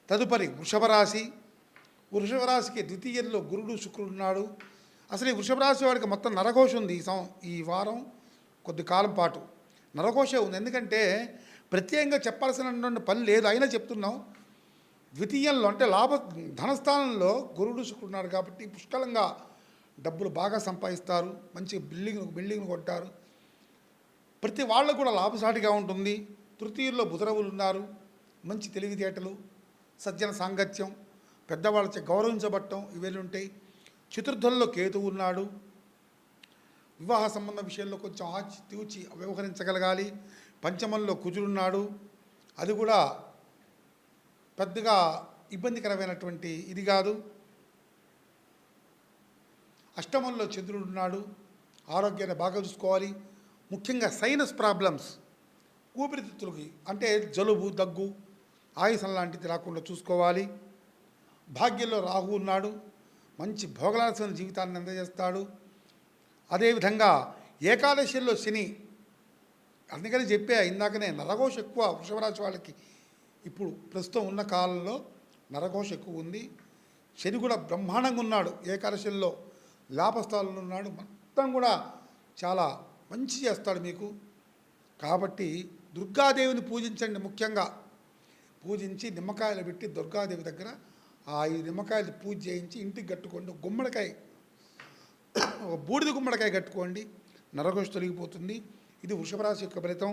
తదుపరి వృషభ రాశి. వృషభ రాశికి ద్వితీయంలో గురుడు శుక్రుడు ఉన్నాడు. అసలు ఈ వృషభ రాశి వాడికి మొత్తం నరఘోష ఉంది. ఈ వారం కొద్ది కాలం పాటు నరఘోష ఉంది. ఎందుకంటే ప్రత్యేకంగా చెప్పాల్సినటువంటి పని లేదు, అయినా చెప్తున్నాం. ద్వితీయంలో అంటే ధనస్థానంలో గురుడు శుక్రుడు ఉన్నాడు కాబట్టి పుష్కలంగా డబ్బులు బాగా సంపాదిస్తారు. మంచి బిల్డింగ్ను కొంటారు. ప్రతి వాళ్ళకు కూడా లాభసాటిగా ఉంటుంది. తృతీయుల్లో బుధరవులు ఉన్నారు. మంచి తెలివితేటలు, సజ్జన సాంగత్యం, పెద్దవాళ్ళచే గౌరవించబడటం ఇవన్నీ ఉంటాయి. చతుర్థంలో కేతువు ఉన్నాడు. వివాహ సంబంధ విషయంలో కొంచెం ఆచితూచి వ్యవహరించగలగాలి. పంచమంలో కుజుడున్నాడు. అది కూడా పెద్దగా ఇబ్బందికరమైనటువంటి ఇది కాదు. అష్టమంలో చంద్రుడు ఉన్నాడు. ఆరోగ్యాన్ని బాగా చూసుకోవాలి. ముఖ్యంగా సైనస్ ప్రాబ్లమ్స్, ఊపిరితిత్తులకి అంటే జలుబు, దగ్గు, ఆయాసం లాంటిది రాకుండా చూసుకోవాలి. భాగ్యంలో రాహు ఉన్నాడు. మంచి భోగలాల్సిన జీవితాన్ని అందజేస్తాడు. అదేవిధంగా ఏకాదశిలో శని, అందుకని చెప్పే ఇందాకనే నరఘోష ఎక్కువ వృషభరాశి వాళ్ళకి. ఇప్పుడు ప్రస్తుతం ఉన్న కాలంలో నరఘోష ఎక్కువ ఉంది. శని కూడా బ్రహ్మాండంగా ఉన్నాడు. ఏకాదశిలో లాభస్థానంలో ఉన్నాడు. మొత్తం కూడా చాలా మంచి చేస్తాడు మీకు. కాబట్టి దుర్గాదేవిని పూజించండి. ముఖ్యంగా పూజించి నిమ్మకాయలు పెట్టి దుర్గాదేవి దగ్గర ఆ 5 నిమ్మకాయలు పూజ చేయించి ఇంటికి కట్టుకోండి. గుమ్మడికాయ, బూడిద గుమ్మడికాయ కట్టుకోండి. నరఘోష తొలగిపోతుంది. ఇది వృషభ రాశి యొక్క ఫలితం.